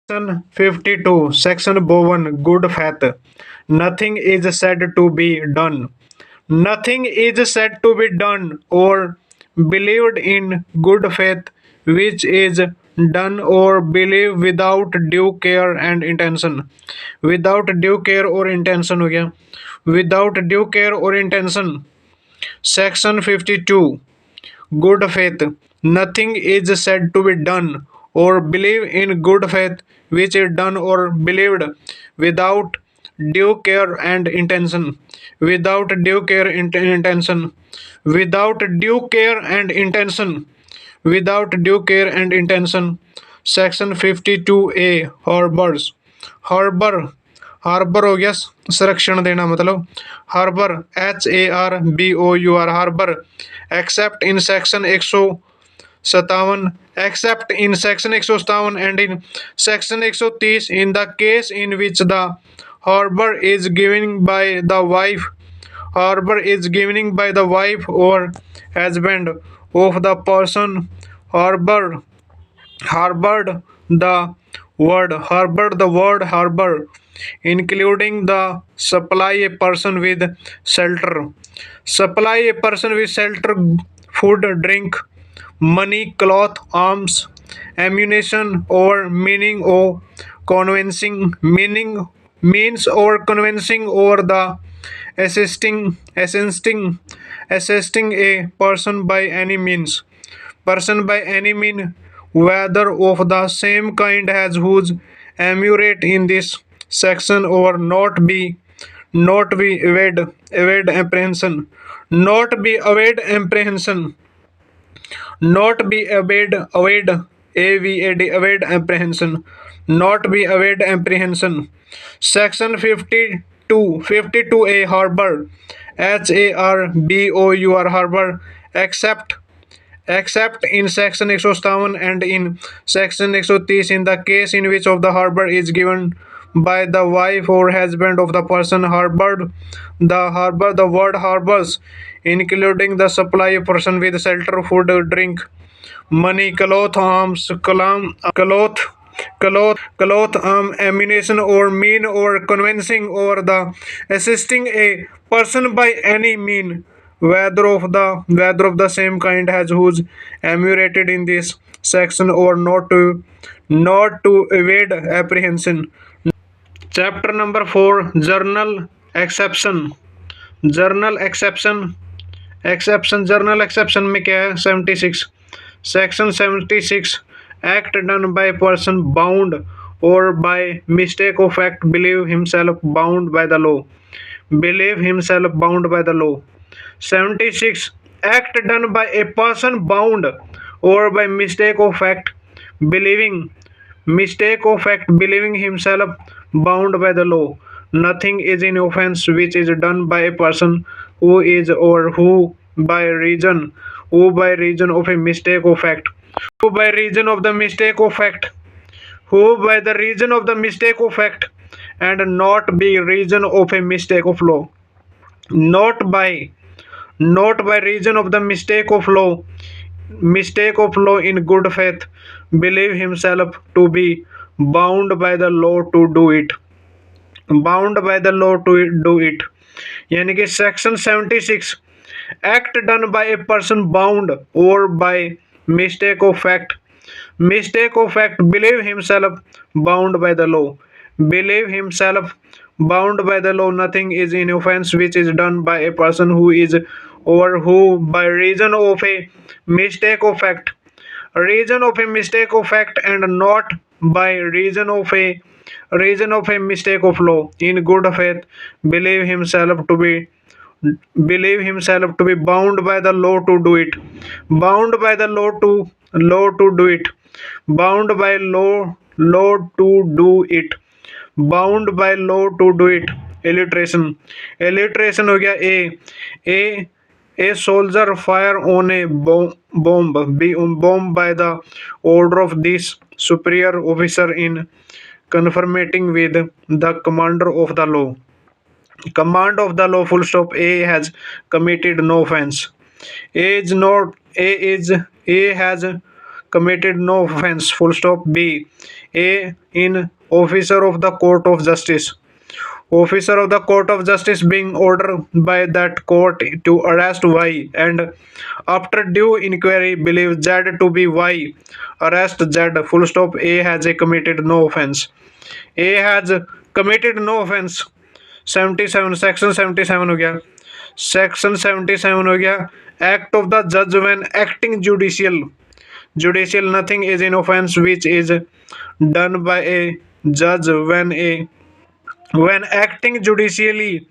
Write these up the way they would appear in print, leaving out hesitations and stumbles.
Section 52, Section Bowen, Good Faith. Nothing is said to be done. Nothing is said to be done or believed in good faith, which is done or believed without due care and intention. Without due care or intention हो गया. Without due care or intention. Section 52. Good faith. Nothing is said to be done or believe in good faith which is done or believed without due care and intention. Without due care and intention. Without due care and intention. Without due care and intention. Section 52A. Harbors. Harbor. Harbour हो गया संरक्षण देना मतलब harbour HARBOUR harbour except in section 157 except in section 157 and in section 130 in the case in which the harbour is giving by the wife harbour is giving by the wife और husband of the person harbour harbored the word harbor including the supply a person with shelter food drink money cloth arms ammunition or meaning or convincing meaning means or convincing over the assisting a person by any mean whether of the same kind as whose enumerate in this section or not be evade apprehension not be evade apprehension not be evade evade apprehension not be evade apprehension section 52 a harbor HARBOUR harbor except in section 157 and in section 130 in the case in which of the harbor is given by the wife or husband of the person harbored the word harbors including the supply of person with shelter food drink money cloth arms cloth ammunition or mean or convincing or the assisting a person by any mean whether of the same kind as whose enumerated in this section or not to evade apprehension. Chapter number 4, general exception general exception में क्या है 76 section 76 act done by person bound or by mistake of act believe himself bound by the law 76 act done by a person bound or by mistake of fact believing himself bound by the law. Nothing is in offense which is done by a person who is or who by reason of a mistake of fact who by reason of the mistake of fact who by the reason of the mistake of fact and not be reason of a mistake of law not by reason of the mistake of law in good faith believe himself to be bound by the law to do it यानी कि section 76 act done bye a person bound or bye mistake of fact believe himself bound by the law nothing is in offense which is done by a person who is or who by reason of a mistake of fact and not by reason of a mistake of law in good faith believe himself to be bound by the law to do it bound by the law to do it bound by law to do it bound by law to do it illiteration हो गया a soldier fire on a bomb by the order of this superior officer in conformity with the commander of the law command of the law full stop a has committed no offense a has committed no offense, full stop. B, A, in officer of the court of justice. Officer of the court of justice being ordered by that court to arrest Y and after due inquiry believe Z to be Y, arrest Z, full stop. A has committed no offense. A has committed no offense. 77 section 77 हो गया. Section 77 हो गया. Act of the judge when acting judicial nothing is in offense which is done by a judge when acting judicially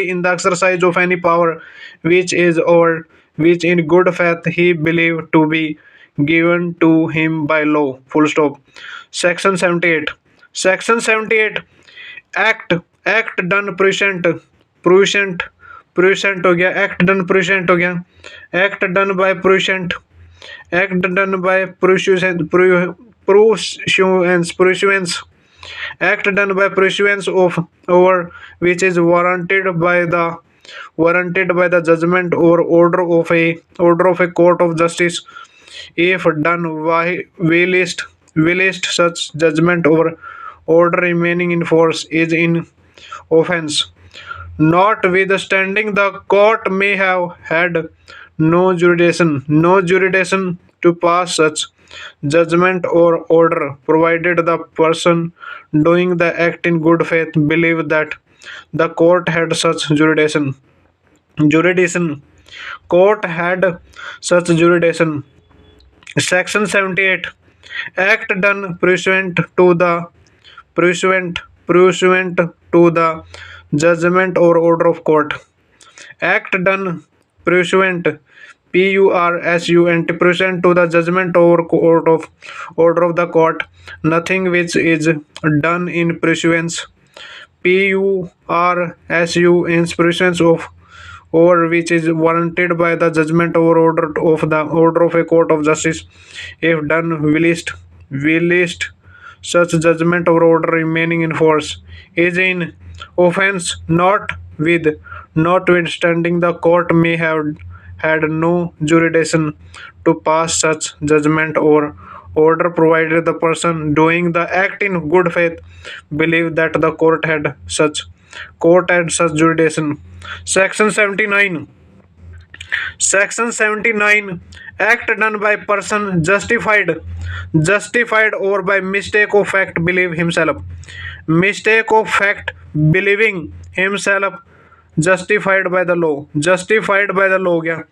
in the exercise of any power which is or which in good faith he believed to be given to him by law, full stop. Section 78. Section 78. Act done present हो गया. Act done present हो गया. Act done by present. Act done by pursuance. Act done by pursuance of over which is warranted by the judgment or order of a court of justice if done whilst such judgment or order remaining in force is in offense. Notwithstanding, the court may have had no jurisdiction to pass such judgment or order, provided the person doing the act in good faith believed that the court had such jurisdiction. Jurisdiction. Court had such jurisdiction. Section 78. Act done pursuant to the judgment or order of court. Act done pursuant pursuant to the judgment or order of the court. Nothing which is done in pursuance in pursuance of or which is warranted by the judgment or order of a court of justice if done whilst such judgment or order remaining in force is in offense. Notwithstanding, the court may have had no jurisdiction to pass such judgment or order, provided the person doing the act in good faith believed that the court had such jurisdiction. Section 79. Section 79. Act done by person justified or by mistake of fact believing himself justified by the law हो गया.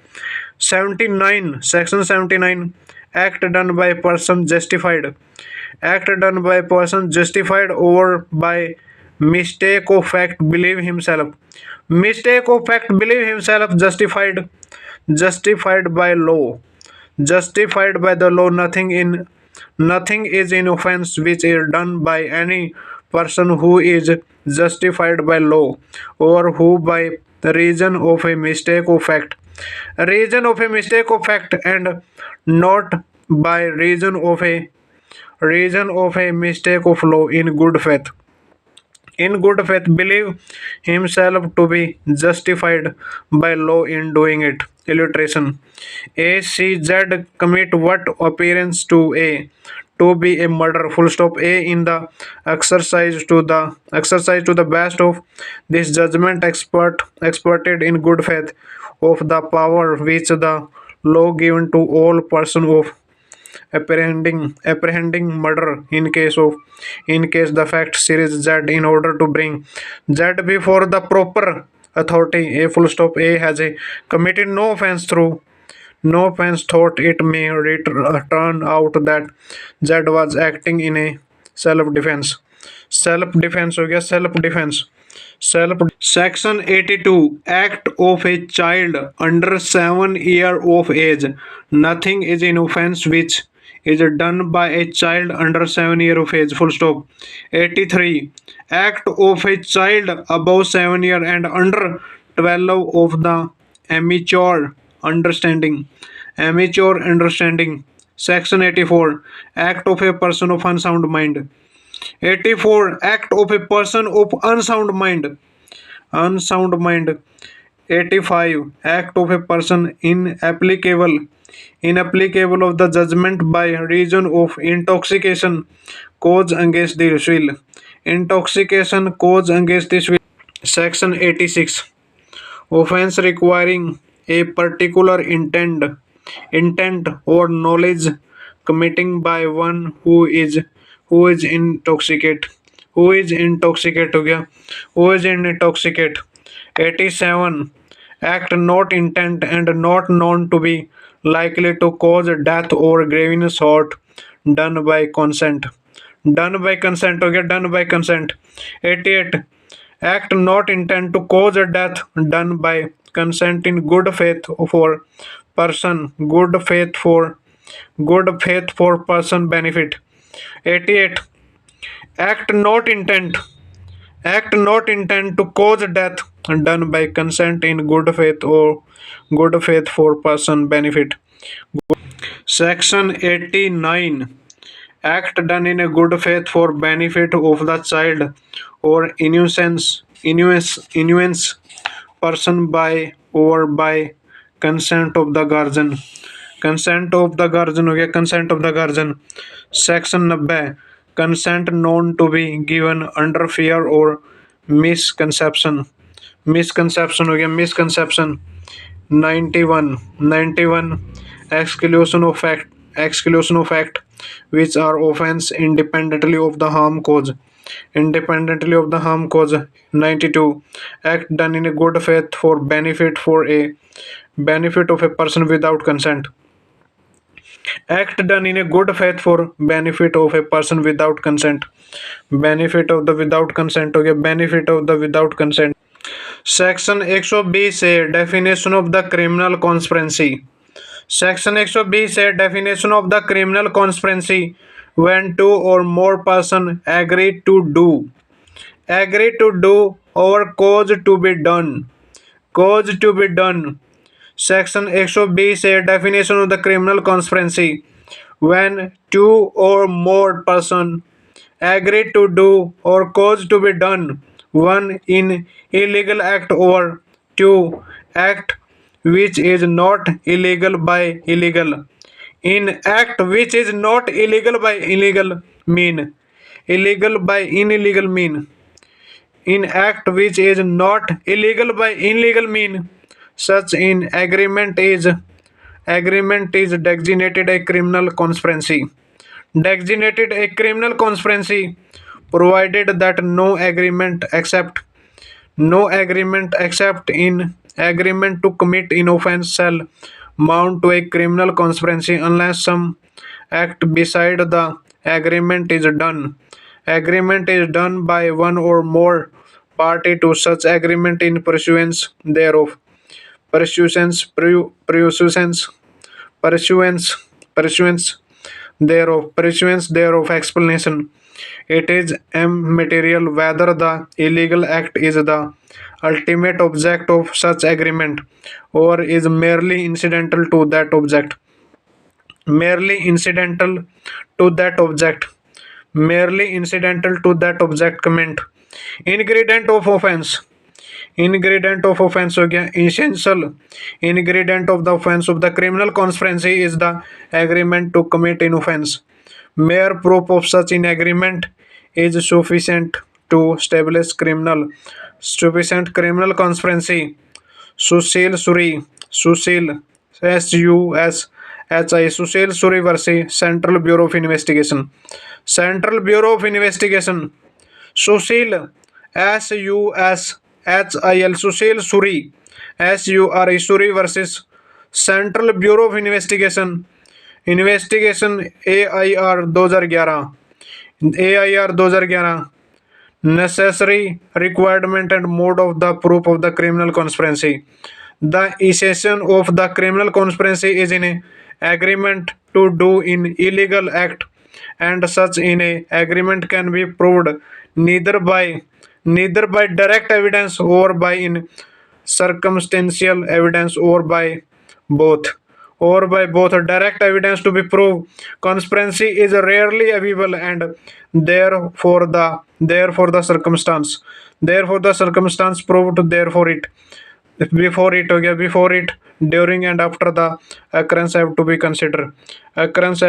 79. Section 79. Act done by person justified or by mistake of fact believe himself justified by the law. Nothing is in offense which is done by any person who is justified by law or who by reason of a mistake of fact and not by reason of a mistake of law in good faith believe himself to be justified by law in doing it. Illustration. A C Z commit what appearance to A to be a murder, full stop. A in the exercise to the best of this judgment experted in good faith of the power which the law given to all person of apprehending murder in case the fact series Z in order to bring Z before the proper authority. A full stop. A has committed no offense thought it may turn out that Z was acting in a self-defense. Self-defense हो गया. Self-defense. Section 82. Act of a child under 7 years of age. Nothing is in offense which is done by a child under 7 years of age. Full stop. 83. Act of a child above 7 years and under 12 of the immature understanding. Section 84. Act of a person of unsound mind. 84. Act of a person of unsound mind 85. Act of a person inapplicable of the judgment by reason of intoxication cause against the will. Intoxication cause against this will. Section 86. Offense requiring a particular intent or knowledge committing by one who is intoxicate हो गया who is intoxicate. 87. Act not intent and not known to be likely to cause death or grievous hurt done by consent. हो गया done by consent. 88. Act not intend to cause a death done by consent in good faith for person good faith for person benefit. 88. Act not intend to cause death done by consent in good faith or good faith for person benefit. Section 89. Act done in a good faith for benefit of the child or innocence person by or by consent of the guardian. हो गया consent of the guardian. Section 90. Consent known to be given under fear or misconception. हो गया misconception. 91. Exclusion of act which are offense independently of the harm cause. 92. Act done in a good faith for benefit of a person without consent. Act done in a good faith for benefit of a person without consent. Benefit of the without consent हो गया benefit of the without consent. Section 120 है definition of the criminal conspiracy. Section 120 है definition of the criminal conspiracy when two or more person agree to do or cause to be done. Section 120 है definition of the criminal conspiracy when two or more person agree to do or cause to be done one in illegal act or two act which is not illegal by illegal. In act which is not illegal by illegal mean. In act which is not illegal by illegal mean. Such in agreement is designated a criminal conspiracy. Provided that no agreement except in agreement to commit an offense shall mount to a criminal conspiracy unless some act beside the agreement is done by one or more party to such agreement in pursuance thereof. Pursuance thereof explanation. It is immaterial whether the illegal act is the ultimate object of such agreement or is merely incidental to that object. Comment. Ingredient of offense हो गया essential ingredient of the offense of the criminal conspiracy is the agreement to commit an offense. Mere proof of such an agreement is sufficient to establish criminal conspiracy. Sushil Suri versus Central Bureau of Investigation. Sushil Sushil Suri versus Central Bureau of Investigation. AIR 2011. Necessary requirement and mode of the proof of the criminal conspiracy. The essence of the criminal conspiracy is in a agreement to do an illegal act, and such in a agreement can be proved neither by direct evidence or by in circumstantial evidence or by both. Direct evidence to be proved conspiracy is rarely available, and therefore the circumstance proved, therefore it Before it हो गया, before it, during and after the occurrence have to be considered. Occurrence